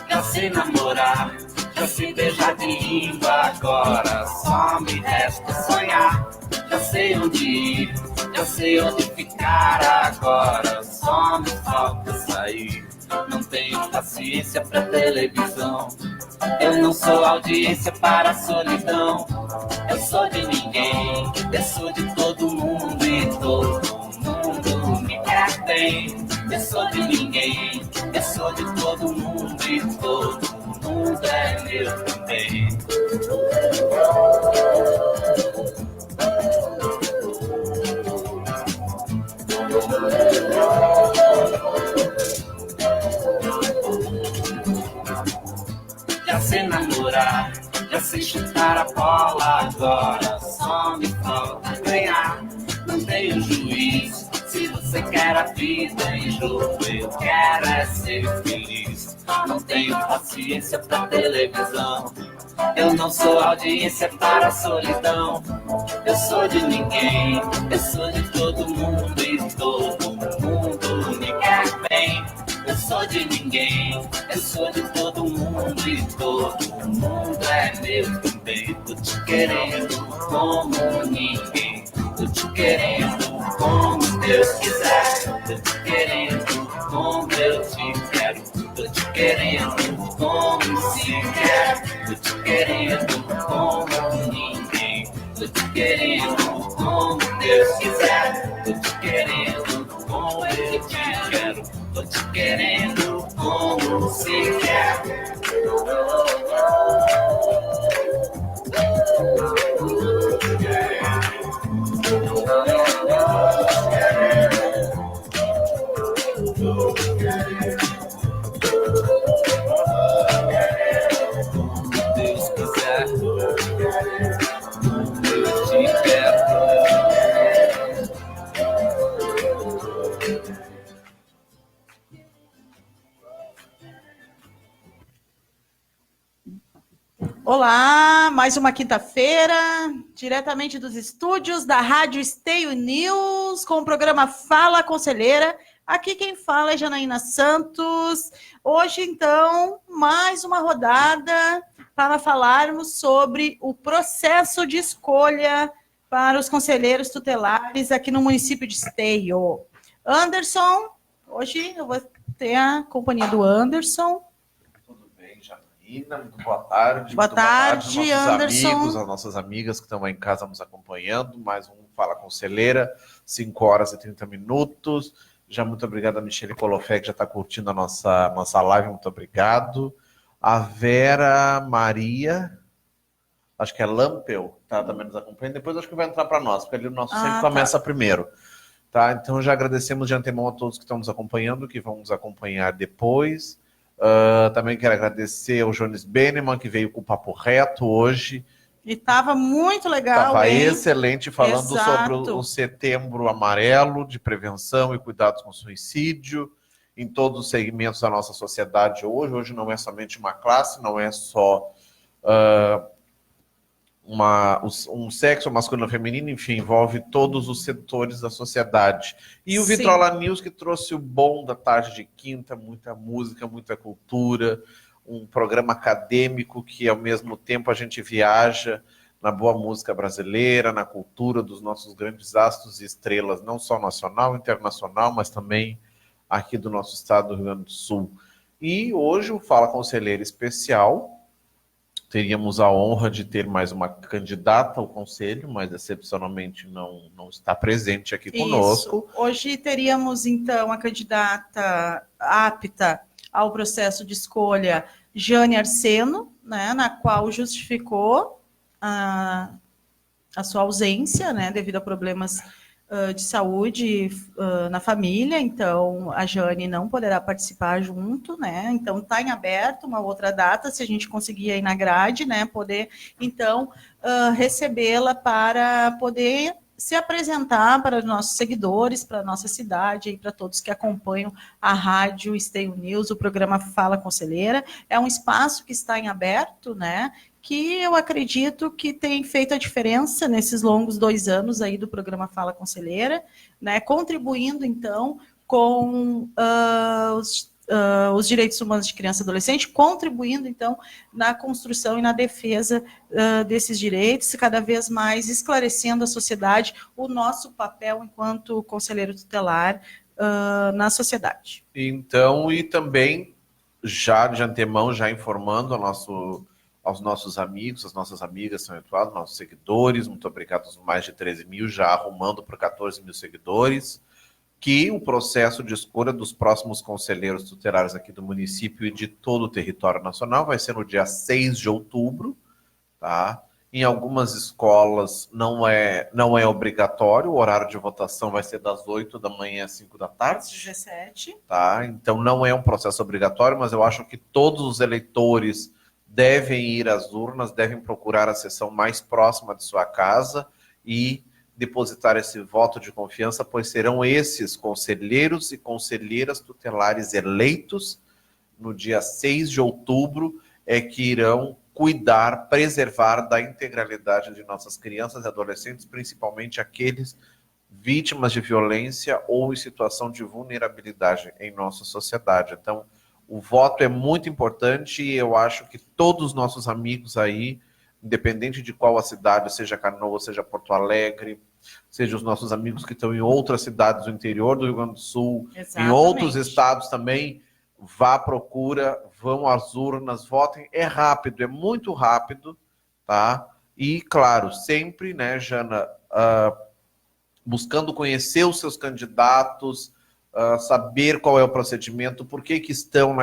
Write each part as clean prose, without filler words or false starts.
Já sei namorar, já sei beijar de língua, agora só me resta sonhar. Já sei onde ir, já sei onde ficar, agora só me falta sair. Não tenho paciência pra televisão, eu não sou audiência para a solidão. Eu sou de ninguém, eu sou de todo mundo e todo mundo me quer bem. Eu sou de ninguém, eu sou de todo mundo e todo mundo é meu também. Já sei namorar, já sei chutar a bola, agora só me falta ganhar. Não tenho juiz, se você quer a vida em jogo, eu quero é ser feliz. Não tenho paciência pra televisão, eu não sou audiência para a solidão. Eu sou de ninguém, eu sou de todo mundo e todo mundo me quer bem. Eu sou de ninguém, eu sou de todo mundo e todo mundo é meu também. Tô te querendo como ninguém, tô te querendo como Deus quiser. Tô te querendo como eu te quero, tô te querendo como se quer. Tô te querendo como ninguém, tô te querendo como Deus quiser. Tô te querendo como eu te quero, tô te querendo como se quer. Deus quiser, eu te quero. Olá, mais uma quinta-feira, diretamente dos estúdios da Rádio Esteio News, com o programa Fala Conselheira. Aqui quem fala é Janaína Santos. Hoje, então, mais uma rodada para falarmos sobre o processo de escolha para os conselheiros tutelares aqui no município de Esteio. Anderson, hoje eu vou ter a companhia do Anderson. Muito boa tarde. Boa tarde, aos nossos Anderson. amigos, às nossas amigas que estão aí em casa nos acompanhando. Mais um Fala Conselheira, 5 horas e 30 minutos. Já muito obrigado a Michele Colofé, que já está curtindo a nossa live. Muito obrigado. A Vera Maria, acho que é Lampel, tá também nos acompanhando. Depois acho que vai entrar para nós, porque ali o nosso sempre começa primeiro. Tá? Então já agradecemos de antemão a todos que estão nos acompanhando, que vão nos acompanhar depois. Também quero agradecer ao Jones Beneman, que veio com o Papo Reto hoje. E estava muito legal. Estava excelente, falando Exato. sobre o Setembro Amarelo de prevenção e cuidados com suicídio em todos os segmentos da nossa sociedade hoje. Hoje não é somente uma classe, não é só um sexo masculino ou feminino, enfim, envolve todos os setores da sociedade. E o Vitrola News, que trouxe o bom da tarde de quinta, muita música, muita cultura, um programa acadêmico que, ao mesmo tempo, a gente viaja na boa música brasileira, na cultura dos nossos grandes astros e estrelas, não só nacional, internacional, mas também aqui do nosso estado do Rio Grande do Sul. E hoje o Fala Conselheiro Especial. Teríamos a honra de ter mais uma candidata ao conselho, mas excepcionalmente não está presente aqui conosco. Hoje teríamos, então, a candidata apta ao processo de escolha, Jane Arseno, né, na qual justificou a sua ausência, né, devido a problemas de saúde na família. Então a Jane não poderá participar junto, né? Então está em aberto uma outra data, se a gente conseguir aí na grade, né? Poder então recebê-la para poder se apresentar para os nossos seguidores, para a nossa cidade e para todos que acompanham a rádio Esteio News, o programa Fala Conselheira. É um espaço que está em aberto, né? Que eu acredito que tem feito a diferença nesses longos 2 anos aí do programa Fala Conselheira, né? Contribuindo, então, com os direitos humanos de criança e adolescente, contribuindo, então, na construção e na defesa desses direitos, cada vez mais esclarecendo à sociedade o nosso papel enquanto conselheiro tutelar na sociedade. Então, e também, já de antemão, já informando aos nossos amigos, as nossas amigas são atuadas, nossos seguidores, muito obrigado aos mais de 13 mil, já arrumando para 14 mil seguidores, que o processo de escolha dos próximos conselheiros tutelares aqui do município e de todo o território nacional vai ser no dia 6 de outubro, tá? Em algumas escolas não é obrigatório, o horário de votação vai ser das 8 da manhã às 5 da tarde. Às 17. Tá? Então não é um processo obrigatório, mas eu acho que todos os eleitores devem ir às urnas, devem procurar a sessão mais próxima de sua casa e depositar esse voto de confiança, pois serão esses conselheiros e conselheiras tutelares eleitos no dia 6 de outubro que irão cuidar, preservar da integralidade de nossas crianças e adolescentes, principalmente aqueles vítimas de violência ou em situação de vulnerabilidade em nossa sociedade. Então, o voto é muito importante e eu acho que todos os nossos amigos aí, independente de qual a cidade, seja Canoas, seja Porto Alegre, seja os nossos amigos que estão em outras cidades do interior do Rio Grande do Sul, Exatamente. Em outros estados também, vá à procura, vão às urnas, votem. É rápido, é muito rápido, tá? E, claro, sempre, né, Jana, buscando conhecer os seus candidatos, saber qual é o procedimento, por que estão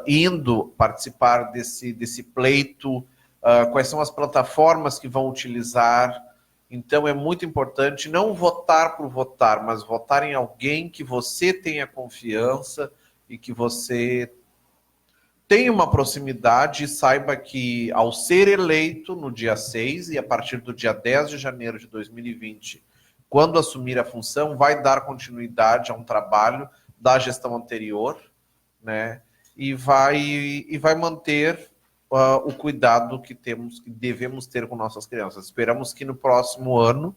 indo participar desse pleito, quais são as plataformas que vão utilizar. Então é muito importante não votar por votar, mas votar em alguém que você tenha confiança e que você tenha uma proximidade e saiba que ao ser eleito no dia 6 e a partir do dia 10 de janeiro de 2020, quando assumir a função, vai dar continuidade a um trabalho da gestão anterior, né? E vai manter o cuidado que devemos ter com nossas crianças. Esperamos que no próximo ano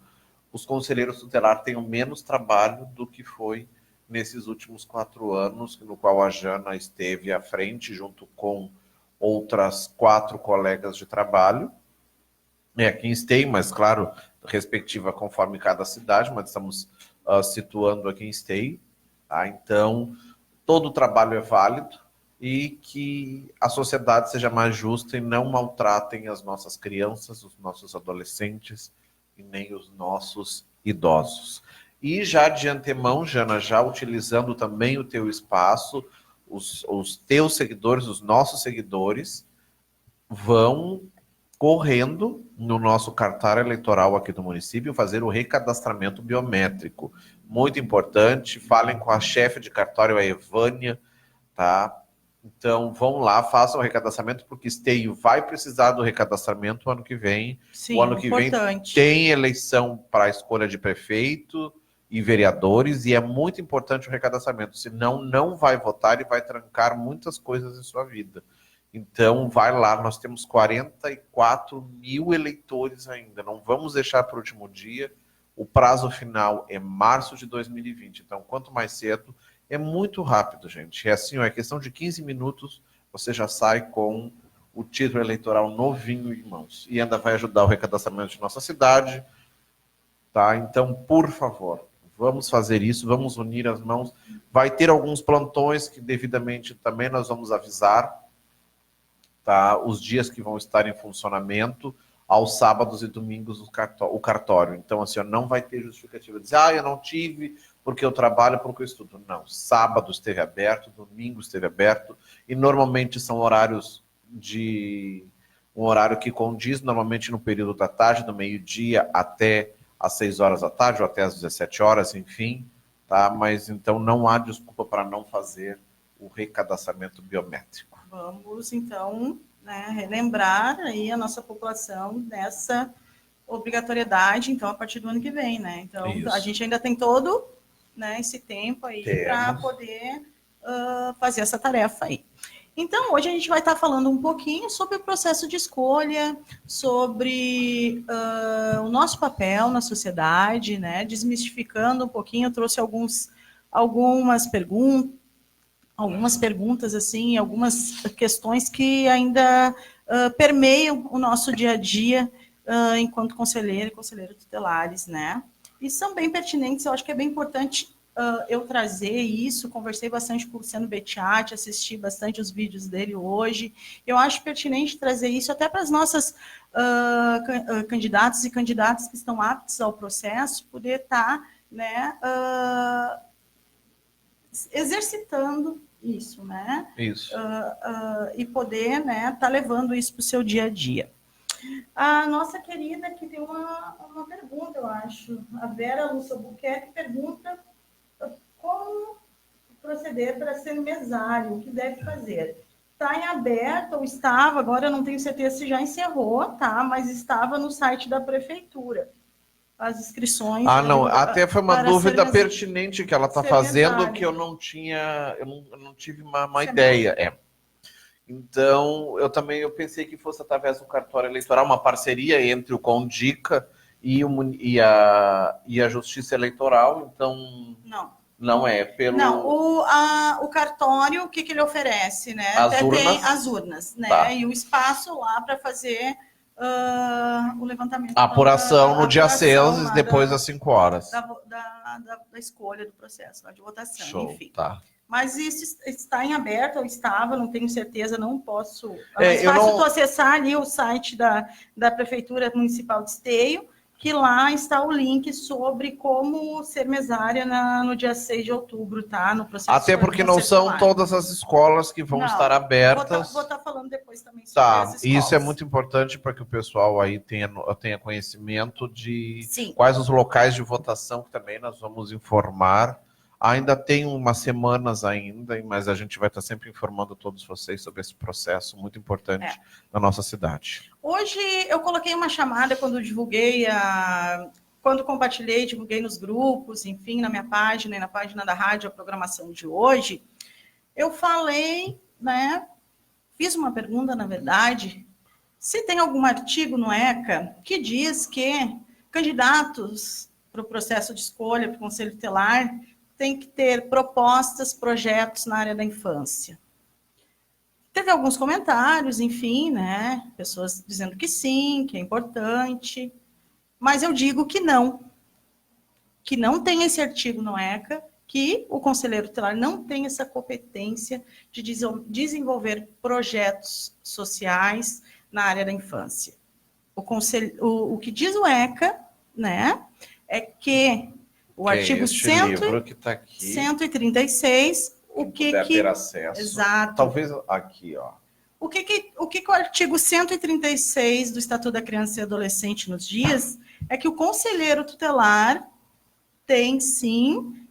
os conselheiros tutelares tenham menos trabalho do que foi nesses últimos 4 anos, no qual a Jana esteve à frente, junto com outras 4 colegas de trabalho. Aqui em Esteio, mas claro, respectiva conforme cada cidade, mas estamos situando aqui em Esteio. Tá? Então, todo o trabalho é válido e que a sociedade seja mais justa e não maltratem as nossas crianças, os nossos adolescentes e nem os nossos idosos. E já de antemão, Jana, já utilizando também o teu espaço, os teus seguidores, os nossos seguidores, vão correndo no nosso cartaz eleitoral aqui do município fazer o recadastramento biométrico. Muito importante, falem com a chefe de cartório, a Evânia, tá? Então, vão lá, façam o recadastramento, porque Esteio vai precisar do recadastramento o ano que vem. Sim, o ano que importante. Vem tem eleição para a escolha de prefeito e vereadores, e é muito importante o recadastramento, senão não vai votar e vai trancar muitas coisas em sua vida. Então, vai lá, nós temos 44 mil eleitores ainda, não vamos deixar para o último dia, o prazo final é março de 2020, então, quanto mais cedo, é muito rápido, gente, é assim, é questão de 15 minutos, você já sai com o título eleitoral novinho em mãos, e ainda vai ajudar o recadastramento de nossa cidade, tá? Então, por favor, vamos fazer isso, vamos unir as mãos, vai ter alguns plantões que devidamente também nós vamos avisar, tá? Os dias que vão estar em funcionamento, aos sábados e domingos o cartório. Então, assim, não vai ter justificativa de dizer, eu não tive porque eu trabalho, porque eu estudo. Não, sábado esteve aberto, domingo esteve aberto, e normalmente são horários um horário que condiz normalmente no período da tarde, do meio-dia até às 6 horas da tarde, ou até às 17 horas, enfim, tá? Mas então não há desculpa para não fazer o recadastramento biométrico. Vamos, então, relembrar aí a nossa população dessa obrigatoriedade, então, a partir do ano que vem, né? Então, Isso. a gente ainda tem todo, né, esse tempo aí para poder fazer essa tarefa aí. Então, hoje a gente vai estar falando um pouquinho sobre o processo de escolha, sobre o nosso papel na sociedade, né? Desmistificando um pouquinho, eu trouxe algumas perguntas, assim, algumas questões que ainda permeiam o nosso dia a dia enquanto conselheiro e conselheiro tutelares, né? E são bem pertinentes, eu acho que é bem importante eu trazer isso. Conversei bastante com o Luciano Bettiati, assisti bastante os vídeos dele hoje. Eu acho pertinente trazer isso até para as nossas candidatos e candidatas que estão aptos ao processo, poder estar, né, exercitando isso, né? Isso. E poder, né, tá levando isso para o seu dia a dia. A nossa querida aqui tem uma pergunta, eu acho. A Vera Lúcia Albuquerque pergunta como proceder para ser mesário, o que deve fazer. Está em aberto, ou estava, agora eu não tenho certeza se já encerrou, tá? Mas estava no site da prefeitura. As inscrições. Não, até foi uma dúvida pertinente que ela está fazendo, mesário. que eu não tive uma ideia. Então, eu pensei que fosse através do cartório eleitoral, uma parceria entre o Condica e a Justiça Eleitoral. Então, não é pelo... Não, o cartório, o que ele oferece, né? Tem as urnas, né? Tá. E o espaço lá para fazer o levantamento. A apuração no dia 6, depois das 5 horas. Da escolha do processo, de votação, Show, enfim. Tá. Mas isso está em aberto, ou estava, não tenho certeza, não posso. É mais fácil tu acessar ali o site da Prefeitura Municipal de Esteio, que lá está o link sobre como ser mesária no dia 6 de outubro, tá? No processo. Até porque não são todas as escolas que vão estar abertas. Vou estar falando depois também sobre as escolas. Isso é muito importante para que o pessoal aí tenha conhecimento de Sim. Quais os locais de votação, que também nós vamos informar. Ainda tem umas semanas ainda, mas a gente vai estar sempre informando todos vocês sobre esse processo muito importante na nossa cidade. Hoje eu coloquei uma chamada quando divulguei, quando compartilhei, divulguei nos grupos, enfim, na minha página e na página da rádio, a programação de hoje. Eu falei, né, fiz uma pergunta, na verdade, se tem algum artigo no ECA que diz que candidatos para o processo de escolha, para o Conselho Tutelar, tem que ter propostas, projetos na área da infância. Teve alguns comentários, enfim, né? Pessoas dizendo que sim, que é importante. Mas eu digo que não tem esse artigo no ECA, que o conselheiro tutelar não tem essa competência de desenvolver projetos sociais na área da infância. O que diz o ECA, né, é que o artigo 136, o que ter acesso. Exato. Talvez aqui, ó. O que o artigo 136 do Estatuto da Criança e Adolescente nos diz é que o conselheiro tutelar tem, sim,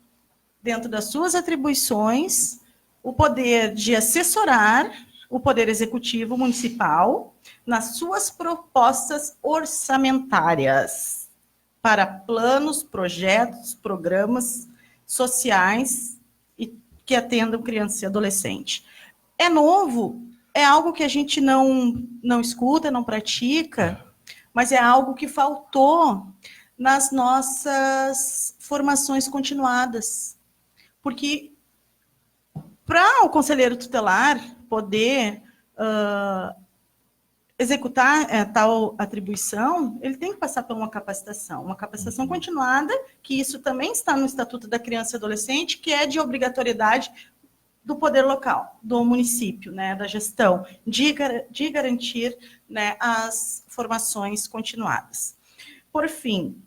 dentro das suas atribuições, o poder de assessorar o Poder Executivo Municipal nas suas propostas orçamentárias para planos, projetos, programas sociais que atendam criança e adolescente. É novo, é algo que a gente não escuta, não pratica, mas é algo que faltou nas nossas formações continuadas. Porque para o conselheiro tutelar poder executar tal atribuição, ele tem que passar por uma capacitação continuada, que isso também está no Estatuto da Criança e Adolescente, que é de obrigatoriedade do poder local, do município, né, da gestão, de garantir, né, as formações continuadas. Por fim,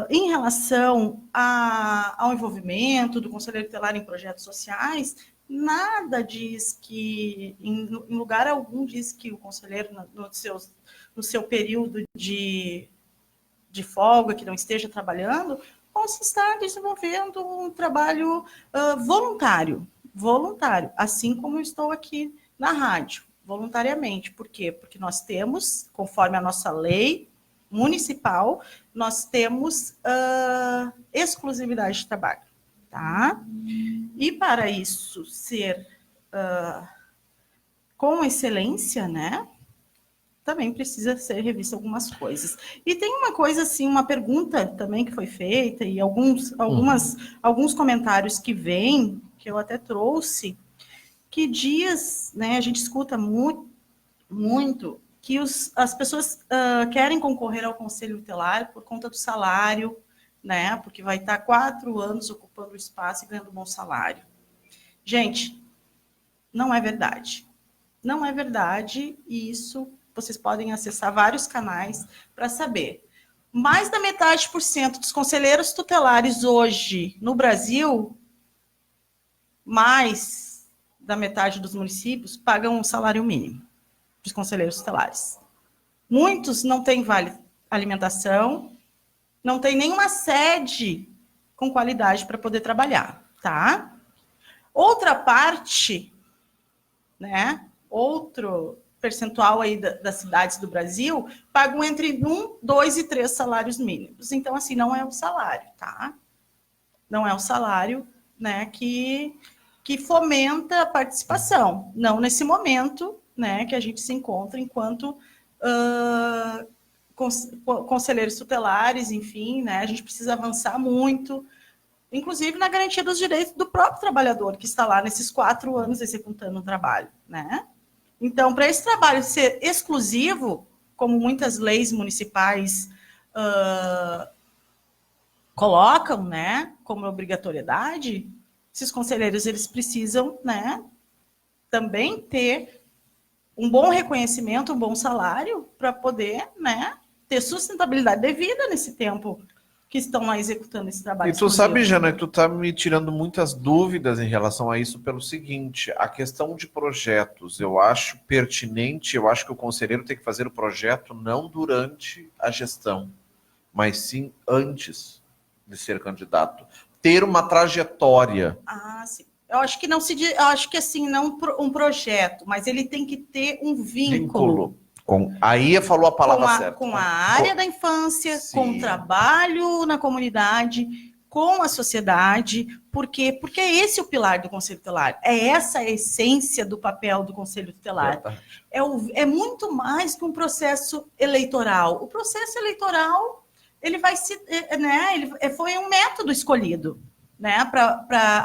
em relação ao envolvimento do conselheiro tutelar em projetos sociais, nada diz que, em lugar algum, diz que o conselheiro, no seu período de folga, que não esteja trabalhando, possa estar desenvolvendo um trabalho voluntário, assim como eu estou aqui na rádio, voluntariamente. Por quê? Porque nós temos, conforme a nossa lei, municipal, nós temos exclusividade de trabalho, tá? E para isso ser com excelência, né? Também precisa ser revista algumas coisas. E tem uma coisa assim, uma pergunta também que foi feita, e alguns comentários que vêm, que eu até trouxe, que diz, né, a gente escuta muito que as pessoas querem concorrer ao Conselho Tutelar por conta do salário, né, porque vai estar 4 anos ocupando o espaço e ganhando um bom salário. Gente, não é verdade. Não é verdade, e isso vocês podem acessar vários canais para saber. Mais da metade dos conselheiros tutelares hoje no Brasil, mais da metade dos municípios, pagam um salário mínimo para os conselheiros tutelares. Muitos não têm vale alimentação, não tem nenhuma sede com qualidade para poder trabalhar, tá? Outra parte, né? Outro percentual aí das cidades do Brasil pagam entre 1, 2 e 3 salários mínimos. Então, assim, não é o salário, tá? Não é o salário, né, que fomenta a participação. Não nesse momento, né, que a gente se encontra enquanto conselheiros tutelares, enfim, né, a gente precisa avançar muito, inclusive na garantia dos direitos do próprio trabalhador que está lá nesses 4 anos executando o trabalho, né? Então, para esse trabalho ser exclusivo, como muitas leis municipais colocam, né, como obrigatoriedade, esses conselheiros eles precisam, né, também ter um bom reconhecimento, um bom salário para poder, né, ter sustentabilidade devida nesse tempo que estão lá executando esse trabalho. E tu sabe, Jana, que tu tá me tirando muitas dúvidas em relação a isso pelo seguinte, a questão de projetos, eu acho pertinente, eu acho que o conselheiro tem que fazer o projeto não durante a gestão, mas sim antes de ser candidato. Ter uma trajetória. Ah, sim. Eu acho que não se diz, eu acho que assim, não um projeto, mas ele tem que ter um vínculo. Aí falou a palavra certa. Com a área da infância, sim, com o trabalho na comunidade, com a sociedade, porque é esse o pilar do Conselho Tutelar, é essa a essência do papel do Conselho Tutelar. É muito mais que um processo eleitoral. O processo eleitoral, ele vai se, né, ele foi um método escolhido, né,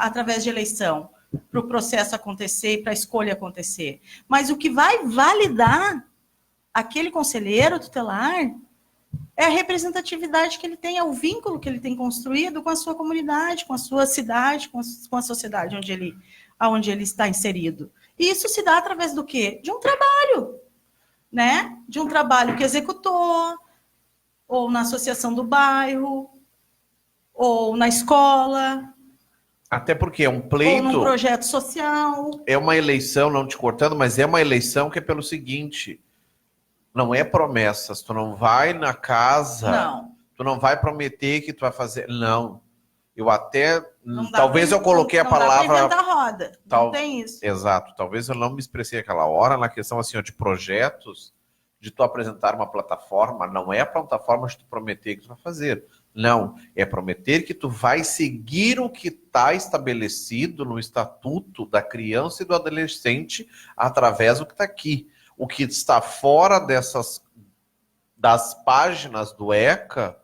através de eleição, para o processo acontecer, para a escolha acontecer. Mas o que vai validar aquele conselheiro tutelar é a representatividade que ele tem, é o vínculo que ele tem construído com a sua comunidade, com a sua cidade, com a sociedade onde ele está inserido. E isso se dá através do quê? De um trabalho, né? De um trabalho que executou, ou na associação do bairro, ou na escola. Até porque é um pleito... Ou num projeto social. É uma eleição, não te cortando, mas é uma eleição que é pelo seguinte... Não é promessas, tu não vai na casa, não. Tu não vai prometer que tu vai fazer, não. Eu até, talvez eu coloquei a palavra... Não dá roda, não tem isso. Exato, talvez eu não me expressei aquela hora na questão assim, ó, de projetos, de tu apresentar uma plataforma, não é a plataforma de tu prometer que tu vai fazer, não. É prometer que tu vai seguir o que está estabelecido no Estatuto da Criança e do Adolescente através do que está aqui. O que está fora das páginas do ECA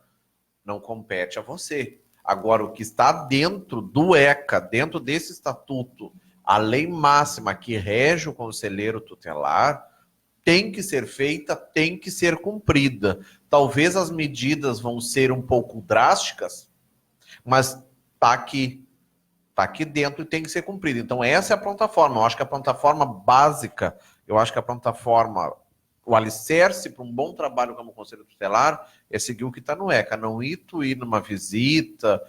não compete a você. Agora, o que está dentro do ECA, dentro desse estatuto, a lei máxima que rege o conselheiro tutelar, tem que ser feita, tem que ser cumprida. Talvez as medidas vão ser um pouco drásticas, mas está aqui. Está aqui dentro e tem que ser cumprida. Então, essa é a plataforma. Eu acho que a plataforma básica... Eu acho que a plataforma, o alicerce para um bom trabalho como conselho tutelar é seguir o que está no ECA. Não ir numa visita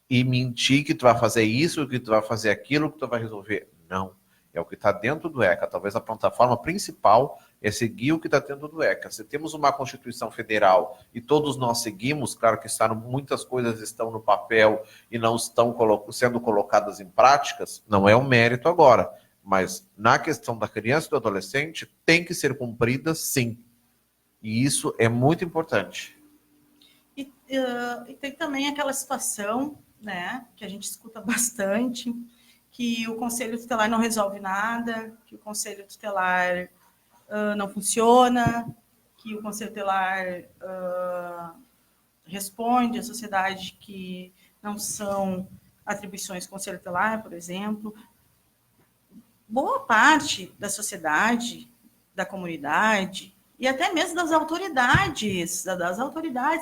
e mentir que tu vai fazer isso, que tu vai fazer aquilo, que tu vai resolver. Não. É o que está dentro do ECA. Talvez a plataforma principal é seguir o que está dentro do ECA. Se temos uma Constituição Federal e todos nós seguimos, claro que muitas coisas estão no papel e não estão sendo colocadas em práticas, não é um mérito agora. Mas na questão da criança e do adolescente, tem que ser cumprida, sim. E isso é muito importante. E tem também aquela situação, né, que a gente escuta bastante, que o Conselho Tutelar não resolve nada, que o Conselho Tutelar não funciona, que o Conselho Tutelar responde à sociedade que não são atribuições do Conselho Tutelar, por exemplo. Boa parte da sociedade, da comunidade, e até mesmo das autoridades,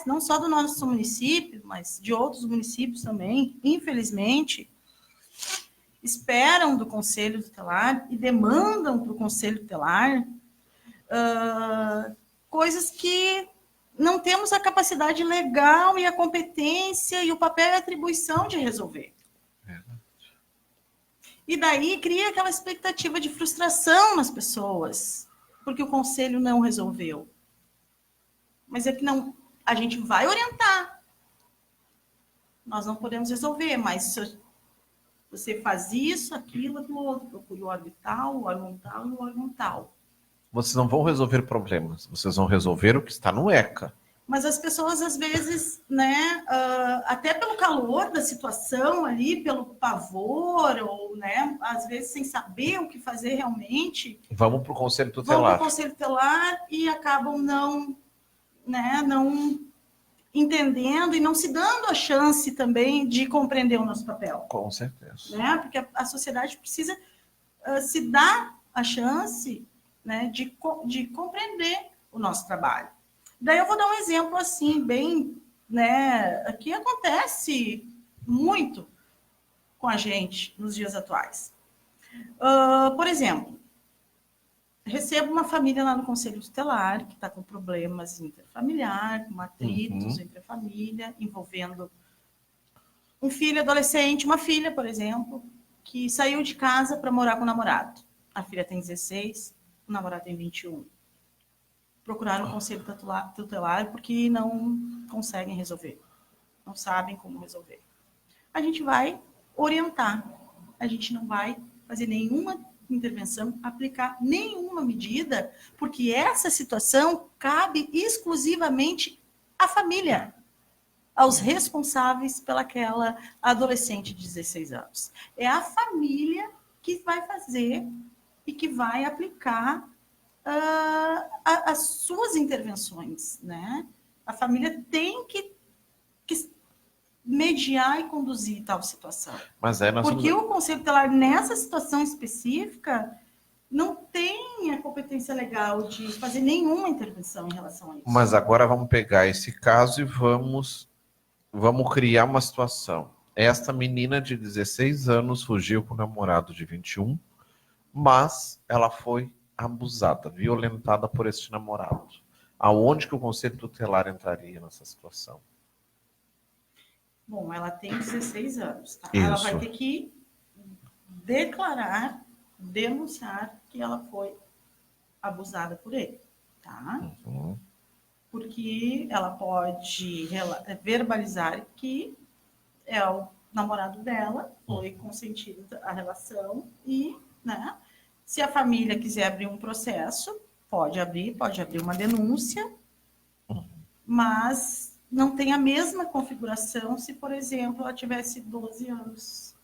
não só do nosso município, mas de outros municípios também, infelizmente, esperam do Conselho Tutelar e demandam para o Conselho Tutelar coisas que não temos a capacidade legal e a competência e o papel e a atribuição de resolver. E daí cria aquela expectativa de frustração nas pessoas, porque o conselho não resolveu. Mas é que não, a gente vai orientar. Nós não podemos resolver, mas você faz isso, aquilo, aquilo outro, procure o órgão tal, o órgão tal e o órgão tal. Vocês não vão resolver problemas, vocês vão resolver o que está no ECA. Mas as pessoas, às vezes, né, até pelo calor da situação ali, pelo pavor, ou, né, às vezes sem saber o que fazer realmente... Vamos para o Conselho Tutelar. Vão para o Conselho Tutelar e acabam não entendendo e não se dando a chance também de compreender o nosso papel. Com certeza. Né? Porque a sociedade precisa se dar a chance, né, de compreender o nosso trabalho. Daí eu vou dar um exemplo assim, bem, né, que acontece muito com a gente nos dias atuais. Por exemplo, recebo uma família lá no Conselho Tutelar que está com problemas interfamiliares, com atritos entre a família, envolvendo um filho adolescente, uma filha, por exemplo, que saiu de casa para morar com o namorado. A filha tem 16, o namorado tem 21. Procuraram o Conselho Tutelar porque não conseguem resolver. Não sabem como resolver. A gente vai orientar. A gente não vai fazer nenhuma intervenção, aplicar nenhuma medida, porque essa situação cabe exclusivamente à família, aos responsáveis pelaquela adolescente de 16 anos. É a família que vai fazer e que vai aplicar as suas intervenções, né? A família tem que mediar e conduzir tal situação. Mas porque o Conselho Tutelar, nessa situação específica, não tem a competência legal de fazer nenhuma intervenção em relação a isso. Mas agora vamos pegar esse caso e vamos criar uma situação. Esta menina de 16 anos fugiu com o namorado de 21, mas ela foi abusada, violentada por este namorado. Aonde que o Conselho Tutelar entraria nessa situação? Bom, ela tem 16 anos, tá? Isso. Ela vai ter que denunciar que ela foi abusada por ele, tá? Porque ela pode verbalizar que é o namorado dela, foi consentido a relação e, né? Se a família quiser abrir um processo, pode abrir uma denúncia, mas não tem a mesma configuração se, por exemplo, ela tivesse 12 anos,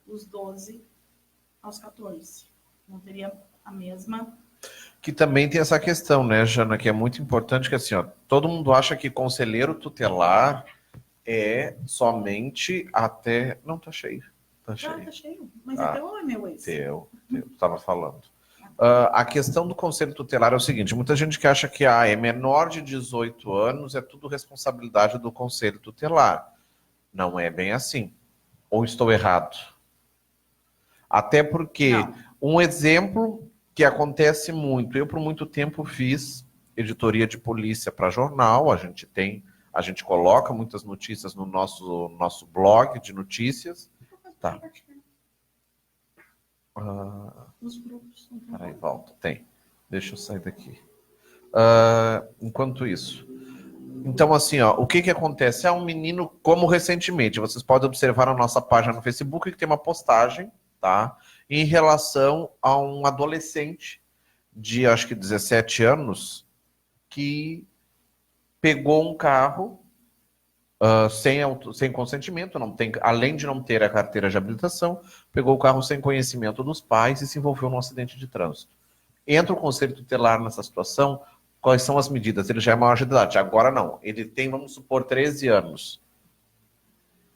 dos 12 aos 14. Não teria a mesma... Que também tem essa questão, né, Jana, que é muito importante, que assim, ó, todo mundo acha que conselheiro tutelar é somente até... Não, tá cheio. Tá cheio. Tá cheio. Mas é teu ou é meu esse? Teu, estava falando. A questão do Conselho Tutelar é o seguinte, muita gente que acha que é menor de 18 anos, é tudo responsabilidade do Conselho Tutelar. Não é bem assim. Ou estou errado? Até porque, um exemplo que acontece muito, eu por muito tempo fiz editoria de polícia para jornal, a gente coloca muitas notícias no nosso blog de notícias. Tá. Os grupos. Peraí, volta. Tem. Deixa eu sair daqui. Enquanto isso. Então, assim, ó, o que acontece? É um menino, como recentemente, vocês podem observar na nossa página no Facebook que tem uma postagem, tá? Em relação a um adolescente de, acho que 17 anos, que pegou um carro sem consentimento, além de não ter a carteira de habilitação, pegou o carro sem conhecimento dos pais e se envolveu num acidente de trânsito. Entra o conselho tutelar nessa situação, quais são as medidas? Ele já é maior de idade, agora não. Ele tem, vamos supor, 13 anos.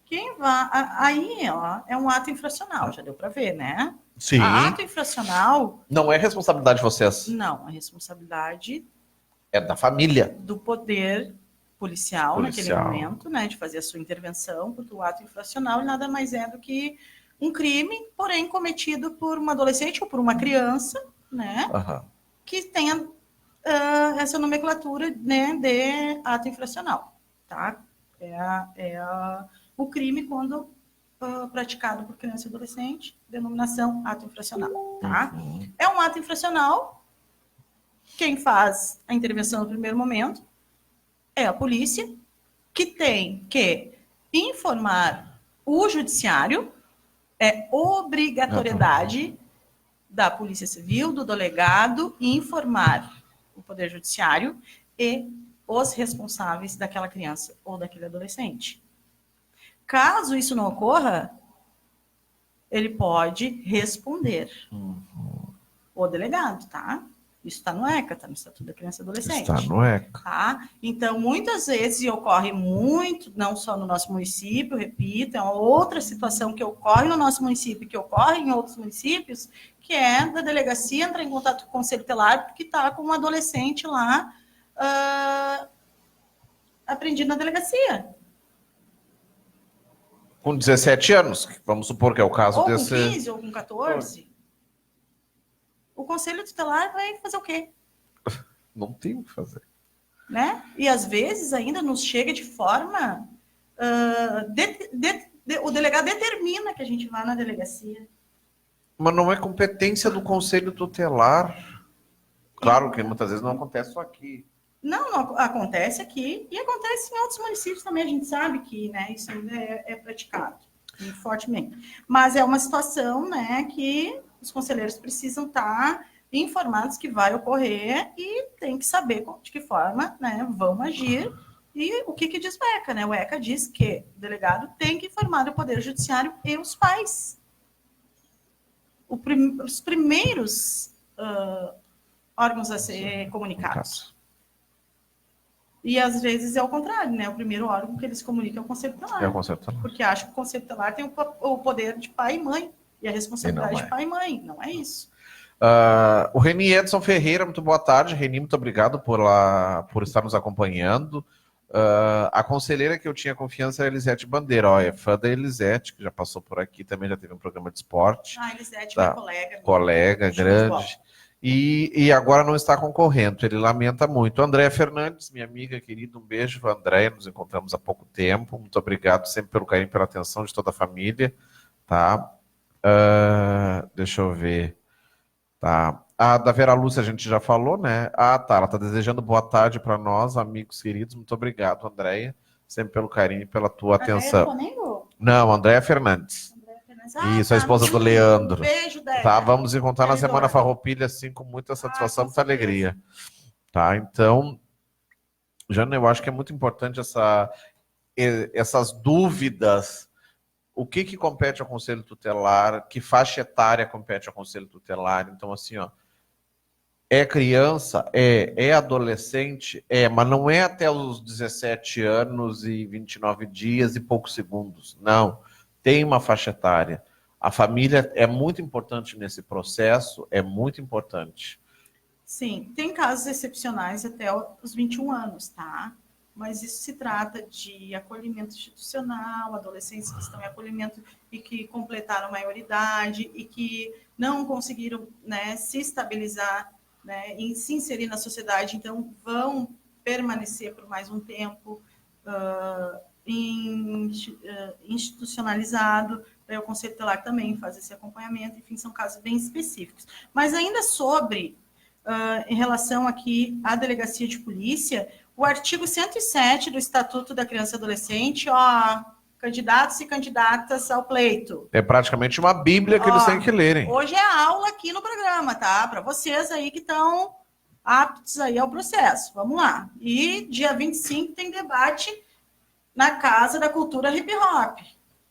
Quem vai... Aí, ó, é um ato infracional, já deu para ver, né? Sim. Ato infracional... Não é responsabilidade de vocês. Não, a responsabilidade... É da família. Do poder policial naquele momento, né? De fazer a sua intervenção, porque o ato infracional nada mais é do que um crime, porém cometido por uma adolescente ou por uma criança, né? Que tenha essa nomenclatura, né, de ato infracional, tá? O crime quando praticado por criança e adolescente, denominação ato infracional, tá? É um ato infracional, quem faz a intervenção no primeiro momento é a polícia, que tem que informar o judiciário, é obrigatoriedade da Polícia Civil, do delegado, informar o Poder Judiciário e os responsáveis daquela criança ou daquele adolescente. Caso isso não ocorra, ele pode responder. O delegado, tá? Isso está no ECA, está no Estatuto da Criança e Adolescente. Está no ECA. Tá? Então, muitas vezes, e ocorre muito, não só no nosso município, repito, é uma outra situação que ocorre no nosso município, que ocorre em outros municípios, que é da delegacia entrar em contato com o Conselho Tutelar, porque está com um adolescente lá apreendido na delegacia. Com 17 anos, vamos supor que é o caso ou desse... Ou com 15, ou com 14... O Conselho Tutelar vai fazer o quê? Não tem o que fazer. Né? E, às vezes, ainda nos chega de forma... o delegado determina que a gente vá na delegacia. Mas não é competência do Conselho Tutelar. Claro que muitas vezes não acontece só aqui. Não acontece aqui e acontece em outros municípios também. A gente sabe que, né, isso ainda é praticado fortemente. Mas é uma situação, né, que os conselheiros precisam estar informados que vai ocorrer e tem que saber de que forma, né, vão agir. E o que diz o ECA, né? O ECA diz que o delegado tem que informar o Poder Judiciário e os pais. Os primeiros órgãos a ser comunicados. E, às vezes, é o contrário, né? O primeiro órgão que eles comunicam é o Conselho Tutelar. É o Conselho Tutelar. Porque acham que o Conselho Tutelar tem o poder de pai e mãe. E a responsabilidade de pai e mãe. Não é isso. O Reni Edson Ferreira, muito boa tarde. Reni, muito obrigado por estar nos acompanhando. A conselheira que eu tinha confiança era a Elisete Bandeira. É fã da Elisete, que já passou por aqui, também já teve um programa de esporte. Elisete é minha colega grande. E agora não está concorrendo, ele lamenta muito. Andréa Fernandes, minha amiga querida, um beijo, Andréa, nos encontramos há pouco tempo, muito obrigado sempre pelo carinho, pela atenção de toda a família, tá? Deixa eu ver, tá? A da Vera Lúcia a gente já falou, né? Tá, ela está desejando boa tarde para nós, amigos queridos, muito obrigado, Andréa, sempre pelo carinho e pela tua atenção. Não, Andréa Fernandes. Isso, a esposa do Leandro. Beijo, Débora. Tá, vamos encontrar na Semana Farroupilha, assim, com muita satisfação, muita alegria. Tá, então, Jana, eu acho que é muito importante essas dúvidas. O que compete ao Conselho Tutelar? Que faixa etária compete ao Conselho Tutelar? Então, assim, ó, é criança? É adolescente? Mas não é até os 17 anos e 29 dias e poucos segundos. Não. Tem uma faixa etária. A família é muito importante nesse processo, é muito importante. Sim, tem casos excepcionais até os 21 anos, tá? Mas isso se trata de acolhimento institucional, adolescentes que estão em acolhimento e que completaram a maioridade e que não conseguiram, né, se estabilizar, né, e se inserir na sociedade, então vão permanecer por mais um tempo institucionalizado, o Conselho Tutelar também faz esse acompanhamento, enfim, são casos bem específicos. Mas ainda sobre, em relação aqui à delegacia de polícia, o artigo 107 do Estatuto da Criança e Adolescente, candidatos e candidatas ao pleito. É praticamente uma bíblia que eles têm que lerem. Hoje é a aula aqui no programa, tá? Para vocês aí que estão aptos aí ao processo. Vamos lá. E dia 25 tem debate na Casa da Cultura Hip Hop.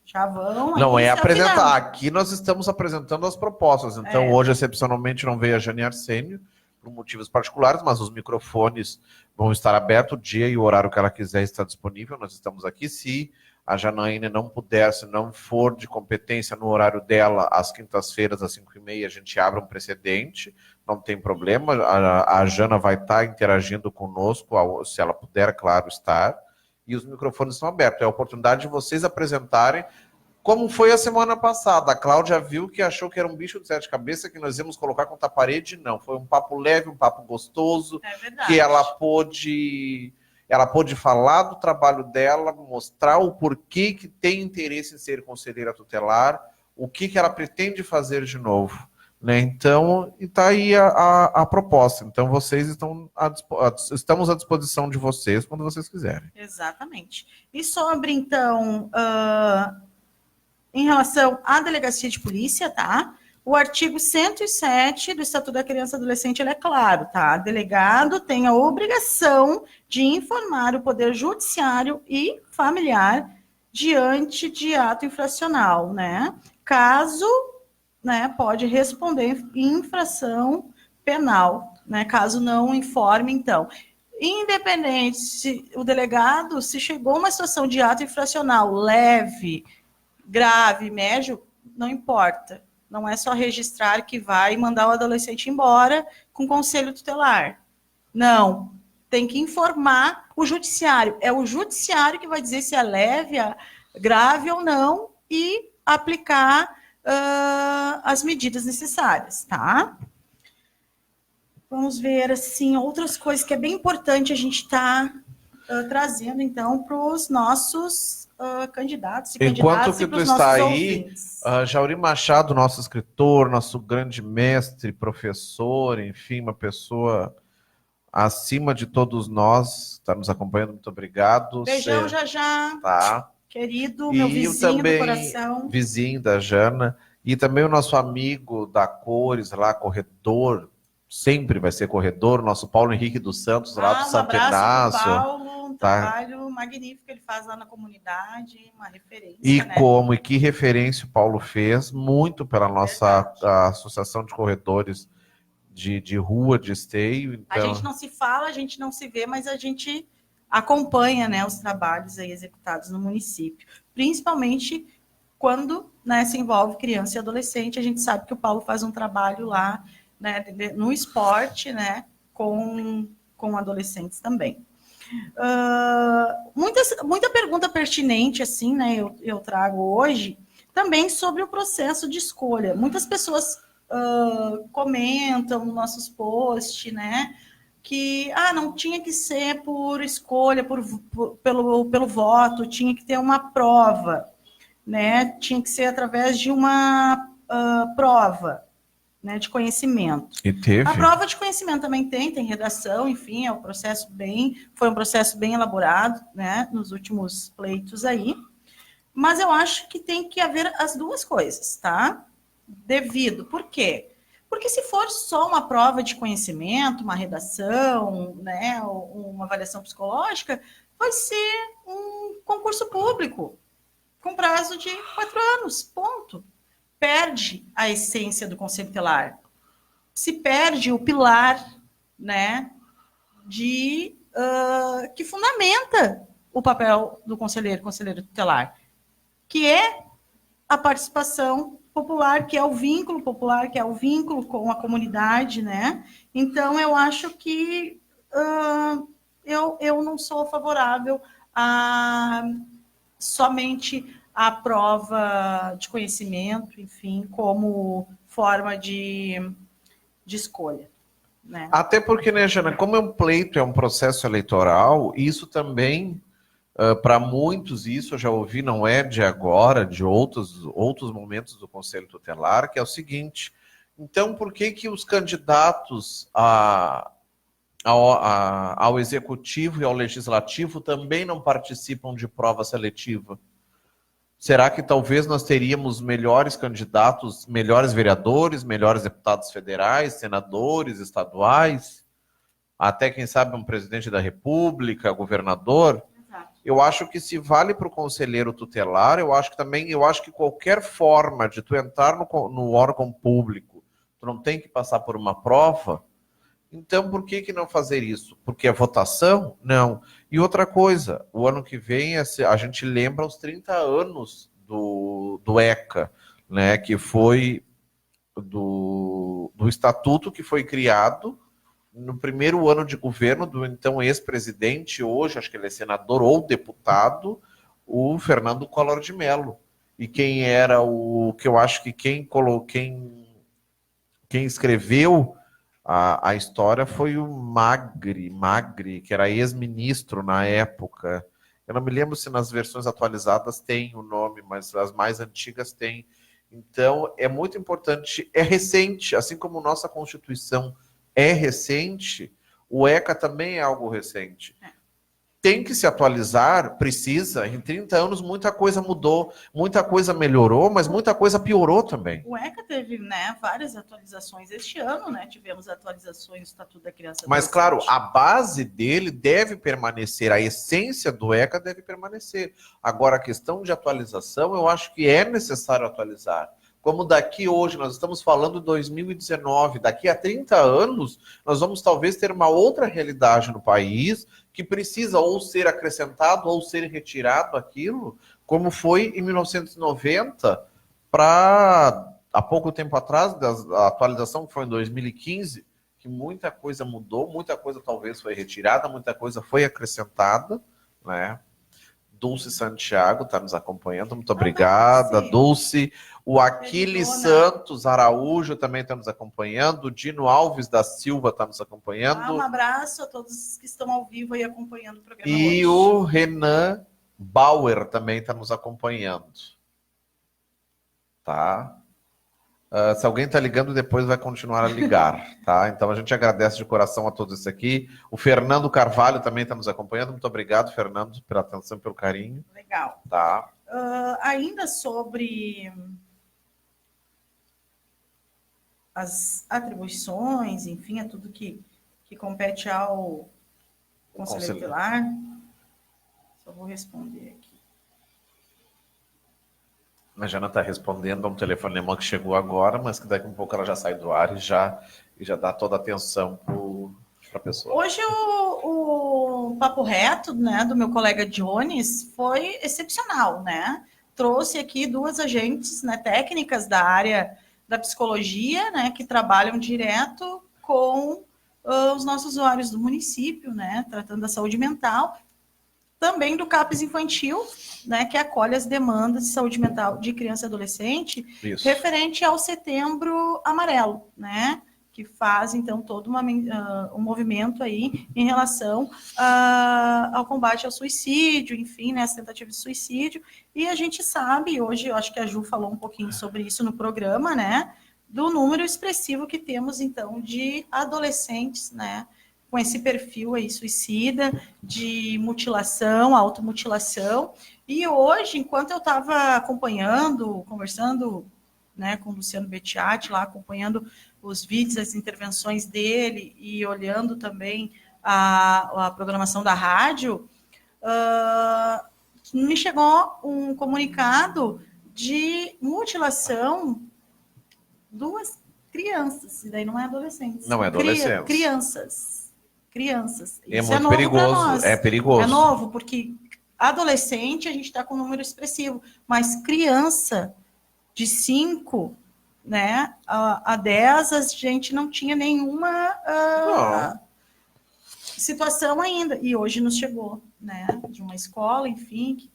Já vão. Não é apresentar. afinando. Aqui nós estamos apresentando as propostas. Então, hoje, excepcionalmente, não veio a Jane Arsênio, por motivos particulares, mas os microfones vão estar abertos, o dia e o horário que ela quiser está disponível. Nós estamos aqui. Se a Janaína não puder, se não for de competência no horário dela, às quintas-feiras, às 5h30, a gente abre um precedente, não tem problema. A Jana vai estar interagindo conosco, se ela puder, claro, estar. E os microfones estão abertos. É a oportunidade de vocês apresentarem como foi a semana passada. A Cláudia viu que achou que era um bicho de sete cabeças que nós íamos colocar contra a parede. Não, foi um papo leve, um papo gostoso. É verdade. Que ela pôde falar do trabalho dela, mostrar o porquê que tem interesse em ser conselheira tutelar, o que ela pretende fazer de novo. Né? Então, está aí a proposta. Então, vocês estamos à disposição de vocês quando vocês quiserem. Exatamente. E sobre, então, em relação à delegacia de polícia, tá? O artigo 107 do Estatuto da Criança e Adolescente, ele é claro, tá? Delegado tem a obrigação de informar o Poder Judiciário e familiar diante de ato infracional, né? Caso, né, pode responder infração penal, né? Caso não informe, então. Independente se o delegado, se chegou uma situação de ato infracional leve, grave, médio, não importa. Não é só registrar que vai mandar o adolescente embora com conselho tutelar. Não. Tem que informar o judiciário. É o judiciário que vai dizer se é leve, grave ou não e aplicar as medidas necessárias, tá? Vamos ver, assim, outras coisas que é bem importante a gente estar trazendo, então, para os nossos candidatos e Enquanto que tu está aí, Jauri Machado, nosso escritor, nosso grande mestre, professor, enfim, uma pessoa acima de todos nós, está nos acompanhando, muito obrigado. Beijão, já. Tá. Querido, meu vizinho do coração. Vizinho da Jana. E também o nosso amigo da Cores lá, corredor, sempre vai ser corredor, nosso Paulo Henrique dos Santos, lá do Santo Inácio. Paulo, um trabalho magnífico que ele faz lá na comunidade, uma referência. E como e que referência o Paulo fez, muito pela nossa Associação de Corredores de Rua, de Esteio. Então... A gente não se fala, a gente não se vê, mas a gente acompanha, né, os trabalhos aí executados no município. Principalmente quando, né, se envolve criança e adolescente, a gente sabe que o Paulo faz um trabalho lá, né, no esporte, né, com adolescentes também. Muita pergunta pertinente, assim, né, eu trago hoje, também sobre o processo de escolha. Muitas pessoas comentam nos nossos posts, né, que não tinha que ser por escolha, pelo voto, tinha que ter uma prova, né, tinha que ser através de uma prova, né, de conhecimento. E teve? A prova de conhecimento também tem redação, enfim, foi um processo bem elaborado, né, nos últimos pleitos aí, mas eu acho que tem que haver as duas coisas, tá? Por quê? Porque se for só uma prova de conhecimento, uma redação, né, uma avaliação psicológica, vai ser um concurso público, com prazo de 4 anos, ponto. Perde a essência do conselho tutelar. Se perde o pilar, né, que fundamenta o papel do conselheiro tutelar, que é a participação popular, que é o vínculo popular, que é o vínculo com a comunidade, né? Então, eu acho que eu não sou favorável a somente a prova de conhecimento, enfim, como forma de escolha, né? Até porque, né, Jana, como é um pleito, é um processo eleitoral, isso também, para muitos, isso eu já ouvi, não é de agora, de outros momentos do Conselho Tutelar, que é o seguinte: então, por que os candidatos ao Executivo e ao Legislativo também não participam de prova seletiva? Será que talvez nós teríamos melhores candidatos, melhores vereadores, melhores deputados federais, senadores, estaduais? até quem sabe um presidente da República, governador. Exato. Eu acho que se vale para o conselheiro tutelar, eu acho que qualquer forma de tu entrar no órgão público, tu não tem que passar por uma prova. Então, por que não fazer isso? Porque é votação? Não. E outra coisa, o ano que vem a gente lembra os 30 anos do ECA, né, que foi do estatuto que foi criado no primeiro ano de governo do então ex-presidente, hoje acho que ele é senador ou deputado, o Fernando Collor de Mello. E quem era que eu acho que quem escreveu a história foi o Magri, que era ex-ministro na época. Eu não me lembro se nas versões atualizadas tem o nome, mas as mais antigas tem. Então, é muito importante, é recente, assim como nossa Constituição é recente, o ECA também é algo recente. Tem que se atualizar, precisa. Em 30 anos, muita coisa mudou, muita coisa melhorou, mas muita coisa piorou também. O ECA teve, né, várias atualizações. Este ano, né, tivemos atualizações do Estatuto da Criança e Mas, claro, a base dele deve permanecer, a essência do ECA deve permanecer. Agora, a questão de atualização, eu acho que é necessário atualizar. Como daqui hoje, nós estamos falando de 2019, daqui a 30 anos, nós vamos talvez ter uma outra realidade no país, que precisa ou ser acrescentado ou ser retirado aquilo, como foi em 1990, para há pouco tempo atrás, a atualização que foi em 2015, que muita coisa mudou, muita coisa talvez foi retirada, muita coisa foi acrescentada, né? Dulce Santiago está nos acompanhando, muito obrigada, Dulce. O Aquiles Santos Araújo também está nos acompanhando. O Dino Alves da Silva está nos acompanhando. Um abraço a todos que estão ao vivo e acompanhando o programa e hoje. O Renan Bauer também está nos acompanhando. Tá? Se alguém está ligando, depois vai continuar a ligar, tá? Então a gente agradece de coração a todos isso aqui. O Fernando Carvalho também está nos acompanhando. Muito obrigado, Fernando, pela atenção e pelo carinho. Legal. Tá. Ainda sobre as atribuições, enfim, é tudo que compete ao Conselho Tutelar. Só vou responder aqui. A Jana está respondendo a um telefonema que chegou agora, mas que daqui a um pouco ela já sai do ar e já dá toda a atenção para a pessoa. Hoje o papo reto, né, do meu colega Jones foi excepcional, né? Trouxe aqui duas agentes, né, técnicas da área da psicologia, né, que trabalham direto com os nossos usuários do município, né, tratando da saúde mental. Também do CAPES Infantil, né, que acolhe as demandas de saúde mental de criança e adolescente, referente ao Setembro Amarelo, né, que faz, então, todo um movimento aí em relação ao combate ao suicídio, enfim, né, as tentativas de suicídio. E a gente sabe, hoje, eu acho que a Ju falou um pouquinho sobre isso no programa, né, do número expressivo que temos, então, de adolescentes, né, com esse perfil aí suicida, de mutilação, automutilação. E hoje, enquanto eu estava acompanhando, conversando, né, com o Luciano Bettiati, lá acompanhando os vídeos, as intervenções dele e olhando também a programação da rádio, me chegou um comunicado de mutilação duas crianças, e daí não é adolescentes. Não é adolescentes. Crianças. É muito perigoso. É perigoso. É novo, porque adolescente a gente está com um número expressivo, mas criança de 5, né, a 10, a gente não tinha nenhuma situação ainda. E hoje nos chegou, né, de uma escola, enfim, que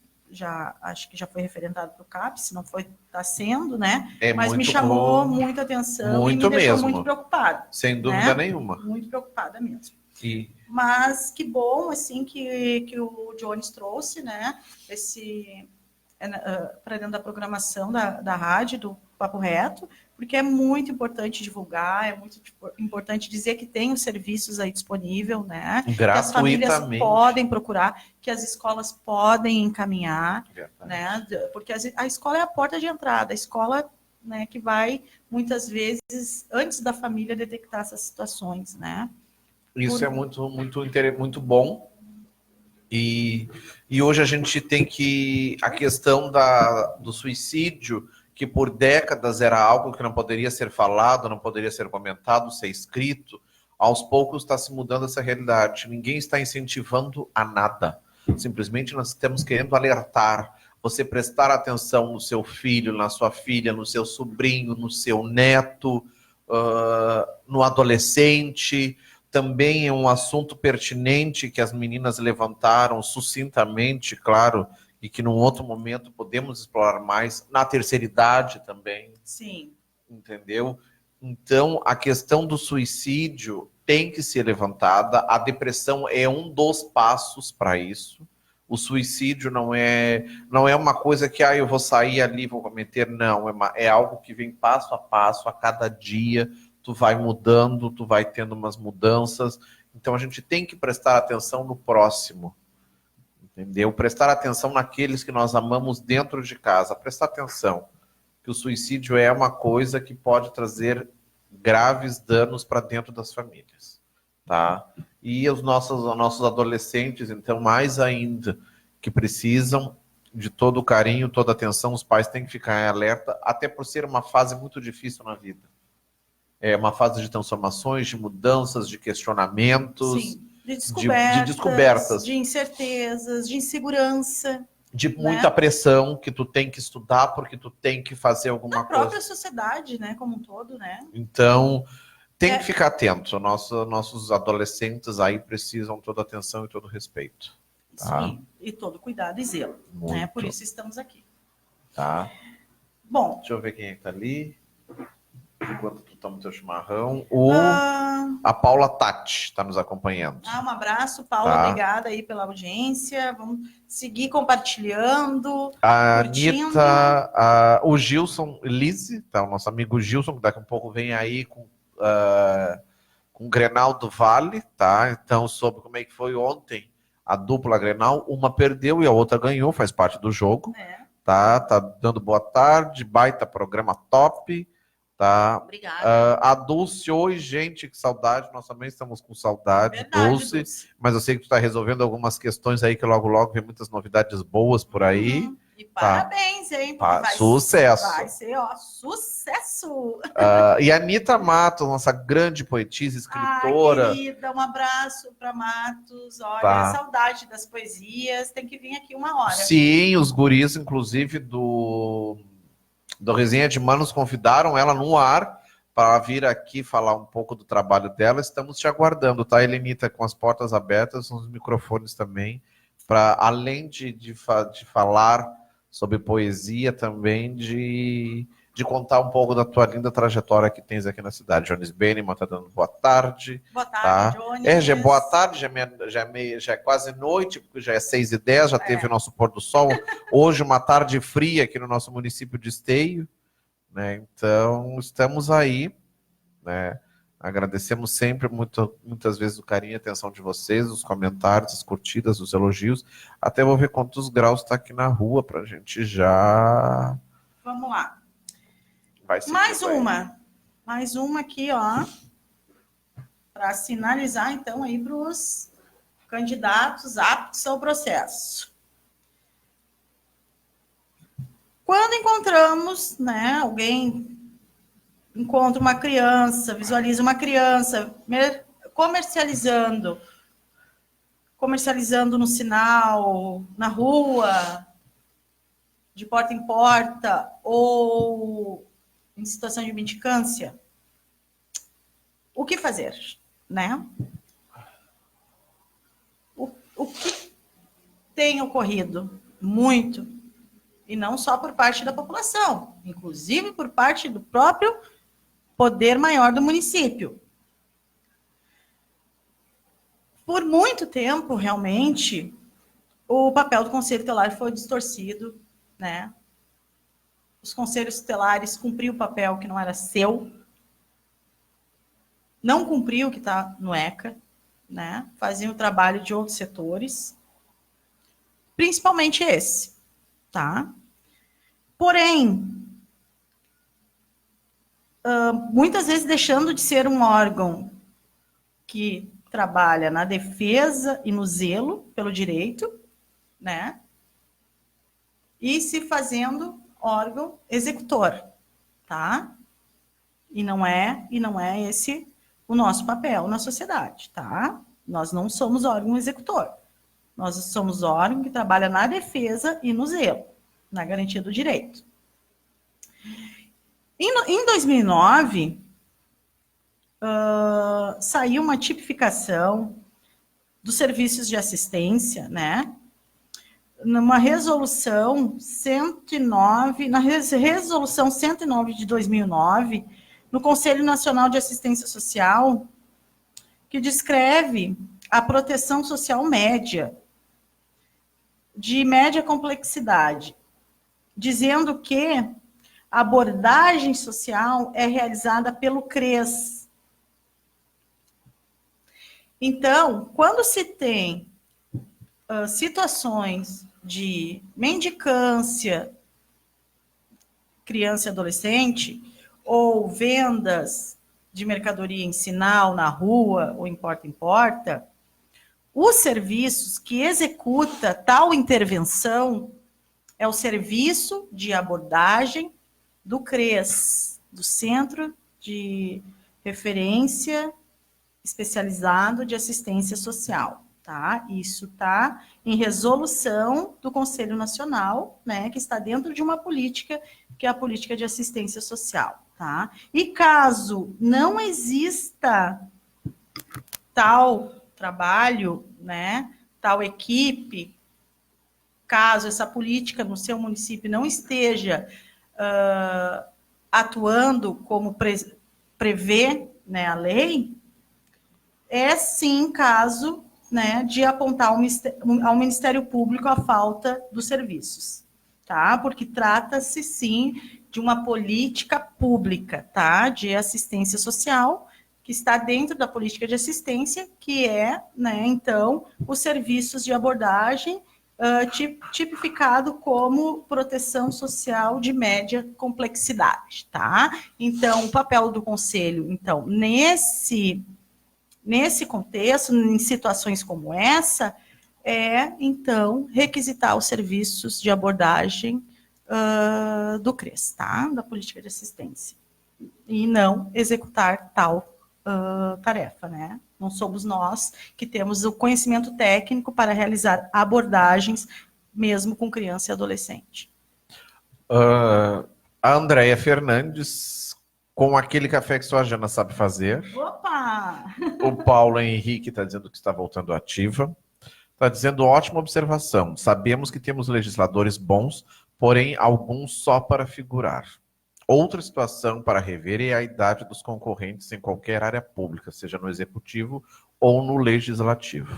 acho que já foi referendado para o CAPES, se não foi, está sendo, né? Mas me chamou muita atenção e me deixou muito preocupada. Sem dúvida nenhuma. Muito preocupada mesmo. Mas que bom, assim, que o Jones trouxe, né, para dentro da programação da rádio, do Papo Reto, porque é muito importante divulgar, é muito importante dizer que tem os serviços aí disponíveis, né, que as famílias podem procurar, que as escolas podem encaminhar, né, porque a escola é a porta de entrada, a escola, né, que vai, muitas vezes, antes da família detectar essas situações, né. Isso é muito bom. E hoje a gente tem que... A questão do suicídio, que por décadas era algo que não poderia ser falado, não poderia ser comentado, ser escrito, aos poucos está se mudando essa realidade. Ninguém está incentivando a nada. Simplesmente nós estamos querendo alertar. Você prestar atenção no seu filho, na sua filha, no seu sobrinho, no seu neto, no adolescente. Também é um assunto pertinente que as meninas levantaram sucintamente, claro, e que num outro momento podemos explorar mais, na terceira idade também. Sim. Entendeu? Então, a questão do suicídio tem que ser levantada. A depressão é um dos passos para isso. O suicídio não é uma coisa que eu vou sair ali, vou cometer. Não, é algo que vem passo a passo, a cada dia. Tu vai mudando, tu vai tendo umas mudanças. Então, a gente tem que prestar atenção no próximo. Entendeu? Prestar atenção naqueles que nós amamos dentro de casa. Prestar atenção que o suicídio é uma coisa que pode trazer graves danos para dentro das famílias, tá? E os nossos adolescentes, então, mais ainda, que precisam de todo o carinho, toda a atenção, os pais têm que ficar em alerta, até por ser uma fase muito difícil na vida. É uma fase de transformações, de mudanças, de questionamentos. Sim, de descobertas. De incertezas, de insegurança. De muita pressão, que tu tem que estudar porque tu tem que fazer alguma coisa. A própria sociedade, né, como um todo, né? Então, tem que ficar atento. Nossos adolescentes aí precisam toda atenção e todo respeito. Tá? Sim, e todo cuidado e zelo. Né? Por isso estamos aqui. Tá. Bom. Deixa eu ver quem é que tá ali. Enquanto tu toma o teu chimarrão. A Paula Tati está nos acompanhando. Um abraço, Paula. Tá. Obrigada aí pela audiência. Vamos seguir compartilhando. A Anitta, o Gilson Lise, tá? O nosso amigo Gilson, que daqui a um pouco vem aí com o Grenal do Vale, tá? Então, sobre como é que foi ontem a dupla Grenal. Uma perdeu e a outra ganhou, faz parte do jogo. Tá dando boa tarde, baita programa top. Tá. Obrigada. A Dulce, oi, gente, que saudade. Nós também estamos com saudade. Verdade, Dulce. Mas eu sei que tu está resolvendo algumas questões aí, que logo vem muitas novidades boas por aí. E parabéns, hein? Sucesso. Vai ser, sucesso. E a Anitta Matos, nossa grande poetisa, escritora. Querida, um abraço para Matos. Olha, saudade das poesias. Tem que vir aqui uma hora. Sim, os guris, inclusive, do Resenha de Manos convidaram ela no ar para vir aqui falar um pouco do trabalho dela. Estamos te aguardando, tá, Helenita? Com as portas abertas, os microfones também, para além de falar sobre poesia, também de contar um pouco da tua linda trajetória que tens aqui na cidade. Jones Beneman está dando boa tarde. Boa tarde, tá? Jones. Já é boa tarde, já é quase noite, porque já é 6h10, já teve o nosso pôr do sol. Hoje, uma tarde fria aqui no nosso município de Esteio, né? Então, estamos aí, né? Agradecemos sempre, muitas vezes, o carinho e a atenção de vocês, os comentários, as curtidas, os elogios. Até vou ver quantos graus está aqui na rua, para a gente já... Vamos lá. Mais uma aqui, ó, para sinalizar, então, aí para os candidatos aptos ao processo. Quando encontramos, né, alguém encontra uma criança, visualiza uma criança comercializando no sinal, na rua, de porta em porta, ou em situação de mendicância, o que fazer, né? O que tem ocorrido muito, e não só por parte da população, inclusive por parte do próprio poder maior do município. Por muito tempo, realmente, o papel do Conselho Tutelar foi distorcido, né? Os conselhos tutelares cumpriam o papel que não era seu, não cumpriam o que está no ECA, né? Faziam o trabalho de outros setores, principalmente esse, tá? Porém, muitas vezes deixando de ser um órgão que trabalha na defesa e no zelo pelo direito, né? E se fazendo órgão executor, tá? E não é esse o nosso papel na sociedade, tá? Nós não somos órgão executor. Nós somos órgão que trabalha na defesa e no zelo, na garantia do direito. Em 2009, saiu uma tipificação dos serviços de assistência, né? Numa resolução 109, na resolução 109 de 2009, no Conselho Nacional de Assistência Social, que descreve a proteção social média, de média complexidade, dizendo que a abordagem social é realizada pelo CRES. Então, quando se tem situações de mendicância, criança e adolescente, ou vendas de mercadoria em sinal, na rua, ou em porta em porta, os serviços que executa tal intervenção é o serviço de abordagem do CRES, do Centro de Referência Especializado de Assistência Social. Tá? Isso está em resolução do Conselho Nacional, né, que está dentro de uma política, que é a política de assistência social. Tá? E caso não exista tal trabalho, né, tal equipe, caso essa política no seu município não esteja atuando como prevê, né, a lei, é sim caso, né, de apontar ao Ministério Público a falta dos serviços, tá? Porque trata-se, sim, de uma política pública, tá? De assistência social, que está dentro da política de assistência, que é, né, então, os serviços de abordagem tipificado como proteção social de média complexidade, tá? Então, o papel do Conselho, então, nesse contexto, em situações como essa, é, então, requisitar os serviços de abordagem do CRES, tá? Da política de assistência. E não executar tal tarefa, né? Não somos nós que temos o conhecimento técnico para realizar abordagens, mesmo com criança e adolescente. A Andréia Fernandes, com aquele café que só a Jana sabe fazer. Opa! O Paulo Henrique está dizendo que está voltando ativa. Está dizendo, ótima observação. Sabemos que temos legisladores bons, porém alguns só para figurar. Outra situação para rever é a idade dos concorrentes em qualquer área pública, seja no executivo ou no legislativo.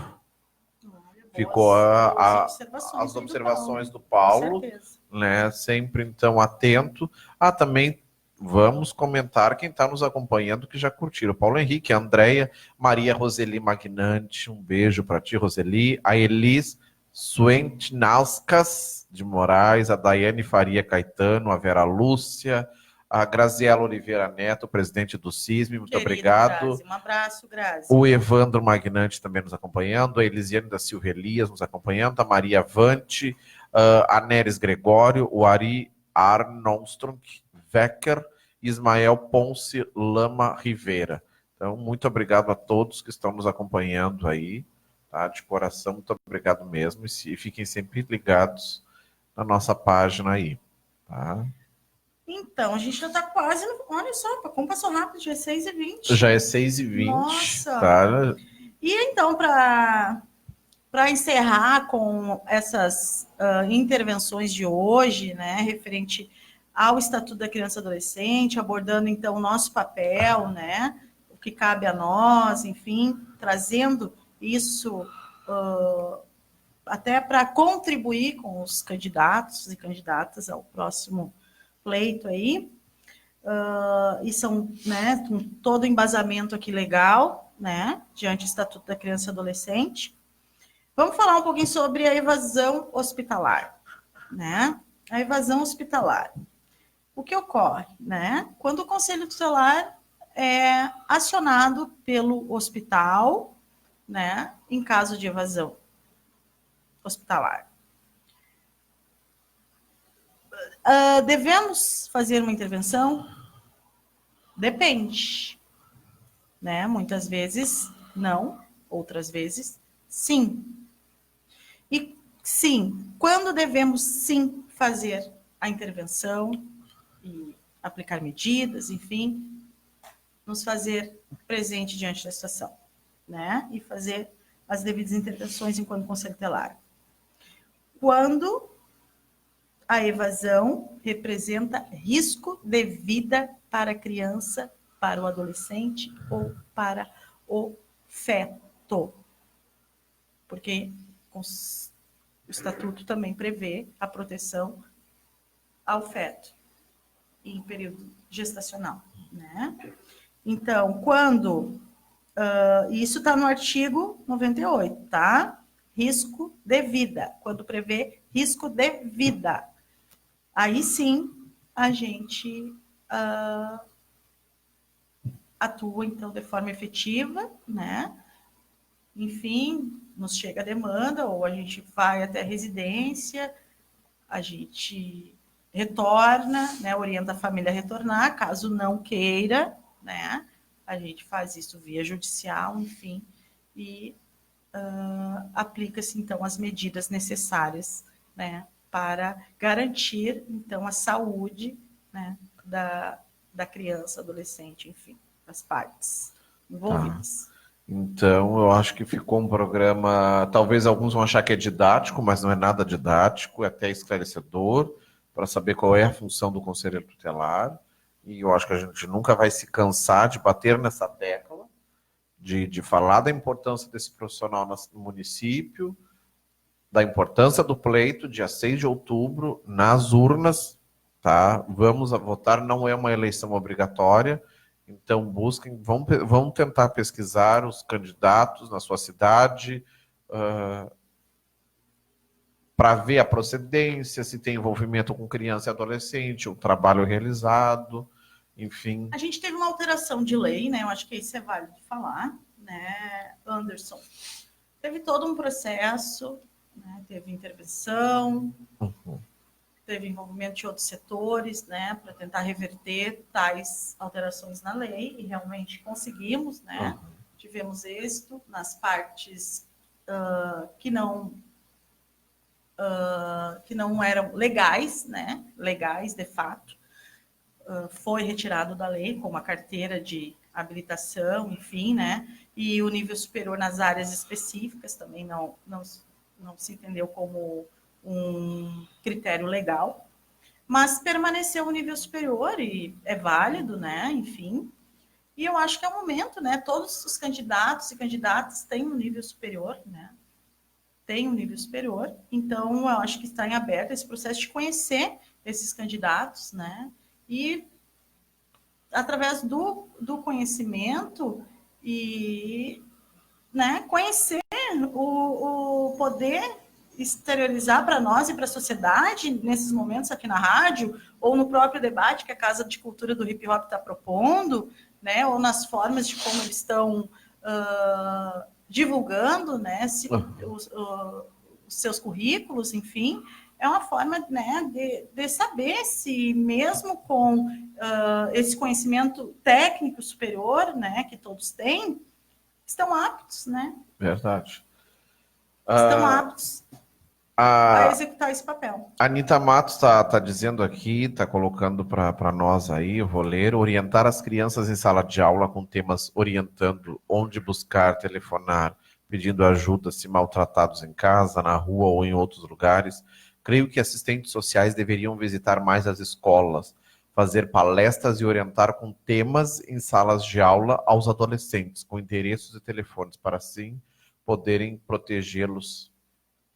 Ficou as observações do Paulo, né? Sempre então atento. Também vamos comentar quem está nos acompanhando que já curtiram. Paulo Henrique, a Andréia, Maria Roseli Magnante, um beijo para ti, Roseli. A Elis Suentinauskas de Moraes, a Daiane Faria Caetano, a Vera Lúcia, a Graziela Oliveira Neto, presidente do CISM, muito obrigado. Grazi, um abraço, Grazi. O Evandro Magnante também nos acompanhando, a Elisiane da Silva Elias nos acompanhando, a Maria Vante, a Neres Gregório, o Ari Arnonstrunk Wecker, Ismael Ponce Lama Rivera. Então, muito obrigado a todos que estão nos acompanhando aí, tá? De coração, muito obrigado mesmo, e fiquem sempre ligados na nossa página aí, tá? Então, a gente já está quase, olha só, como passou rápido, já é 6h20. Já é 6h20. Nossa! Tá? E então, para encerrar com essas intervenções de hoje, né, referente ao Estatuto da Criança e Adolescente, abordando então o nosso papel, né, o que cabe a nós, enfim, trazendo isso até para contribuir com os candidatos e candidatas ao próximo pleito aí, e são, né, com todo o embasamento aqui legal, né, diante do Estatuto da Criança e Adolescente. Vamos falar um pouquinho sobre a evasão hospitalar, né? A evasão hospitalar. O que ocorre, né? Quando o Conselho Tutelar é acionado pelo hospital né, em caso de evasão hospitalar. Devemos fazer uma intervenção? Depende, né? Muitas vezes não, outras vezes sim. E sim, quando devemos sim fazer a intervenção e aplicar medidas, enfim, nos fazer presente diante da situação, né? E fazer as devidas intervenções enquanto conselho tutelar. Quando a evasão representa risco de vida para a criança, para o adolescente ou para o feto. Porque o estatuto também prevê a proteção ao feto em período gestacional, né? Então, quando... isso está no artigo 98, tá? Risco de vida. Quando prevê risco de vida. Aí sim, a gente atua, então, de forma efetiva, né? Enfim, nos chega a demanda, ou a gente vai até a residência, a gente retorna, né? Orienta a família a retornar, caso não queira, né? A gente faz isso via judicial, enfim, e aplica-se, então, as medidas necessárias, né? Para garantir, então, a saúde, né, da criança, adolescente, enfim, das partes envolvidas. Tá. Então, eu acho que ficou um programa, talvez alguns vão achar que é didático, mas não é nada didático, é até esclarecedor, para saber qual é a função do conselheiro tutelar, e eu acho que a gente nunca vai se cansar de bater nessa tecla, de falar da importância desse profissional no município, da importância do pleito, dia 6 de outubro, nas urnas, tá? Vamos a votar, não é uma eleição obrigatória, então busquem, vão tentar pesquisar os candidatos na sua cidade, para ver a procedência, se tem envolvimento com criança e adolescente, o trabalho realizado, enfim. A gente teve uma alteração de lei, né? Eu acho que isso é válido falar, né, Anderson? Teve todo um processo, né? Teve intervenção, teve envolvimento de outros setores, né, para tentar reverter tais alterações na lei, e realmente conseguimos, né? Tivemos êxito nas partes que não eram legais, né? Legais de fato, foi retirado da lei, como a carteira de habilitação, enfim, né? E o nível superior nas áreas específicas também não se entendeu como um critério legal, mas permaneceu o nível superior e é válido, né? Enfim. E eu acho que é o momento, né? Todos os candidatos e candidatas têm um nível superior, né? Tem um nível superior, então eu acho que está em aberto esse processo de conhecer esses candidatos, né? E através do conhecimento e, né, conhecer o poder exteriorizar para nós e para a sociedade nesses momentos aqui na rádio, ou no próprio debate que a Casa de Cultura do Hip Hop está propondo, né, ou nas formas de como eles estão divulgando, né, os seus currículos, enfim, é uma forma, né, de saber se mesmo com esse conhecimento técnico superior, né, que todos têm, estão aptos, né? Verdade. Estão aptos a executar esse papel. A Anitta Matos está dizendo aqui, está colocando para nós aí, eu vou ler, orientar as crianças em sala de aula com temas orientando onde buscar, telefonar, pedindo ajuda se maltratados em casa, na rua ou em outros lugares. Creio que assistentes sociais deveriam visitar mais as escolas, fazer palestras e orientar com temas em salas de aula aos adolescentes, com endereços e telefones, para assim poderem protegê-los.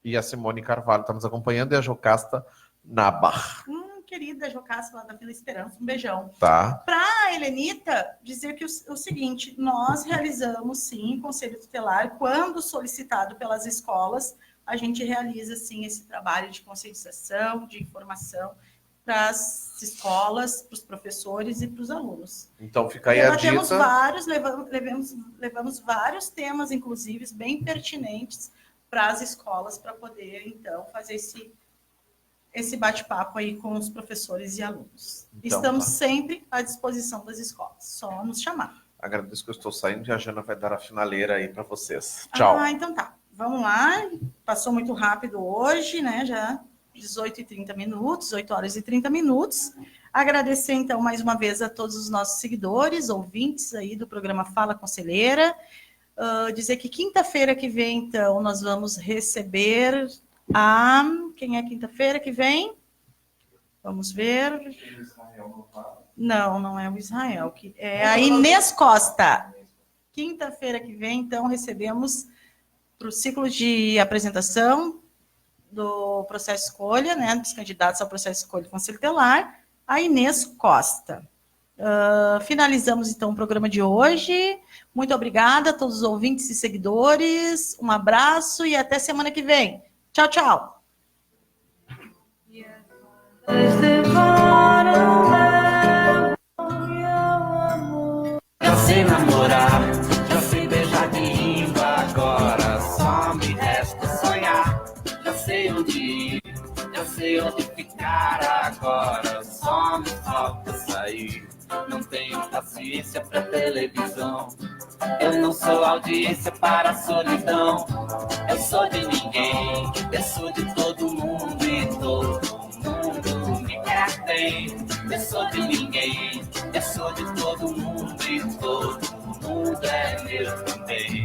E a Simone Carvalho está nos acompanhando, e a Jocasta Nabar. Querida Jocasta, lá da Vila Esperança, um beijão. Tá. Para a Helenita, dizer que o seguinte, nós realizamos, sim, conselho tutelar, quando solicitado pelas escolas, a gente realiza, sim, esse trabalho de conscientização, de informação, para as escolas, para os professores e para os alunos. Então fica aí a dica. Levamos vários temas, inclusive, bem pertinentes para as escolas, para poder, então, fazer esse bate-papo aí com os professores e alunos. Então, estamos sempre à disposição das escolas, só nos chamar. Agradeço que eu estou saindo e a Jana vai dar a finaleira aí para vocês. Tchau. Então tá. Vamos lá. Passou muito rápido hoje, né? Já 18 horas e 30 minutos. Agradecer, então, mais uma vez a todos os nossos seguidores, ouvintes aí do programa Fala Conselheira. Dizer que quinta-feira que vem, então, nós vamos receber a... Quem é quinta-feira que vem? Vamos ver. Não é o Israel. É a Inês Costa. Quinta-feira que vem, então, recebemos para o ciclo de apresentação do processo escolha, né, dos candidatos ao processo escolha Conselho Tutelar, a Inês Costa. Finalizamos, então, o programa de hoje. Muito obrigada a todos os ouvintes e seguidores. Um abraço e até semana que vem. Tchau, tchau. Já sei namorar, já sei beijar de língua, agora só me resta sonhar. Já sei onde ir, já sei onde ficar, agora só me falta sair. Não tenho paciência pra televisão, eu não sou audiência para a solidão. Eu sou de ninguém, eu sou de todo mundo e todo mundo me quer bem. Eu sou de ninguém, eu sou de todo mundo e todo mundo é meu também.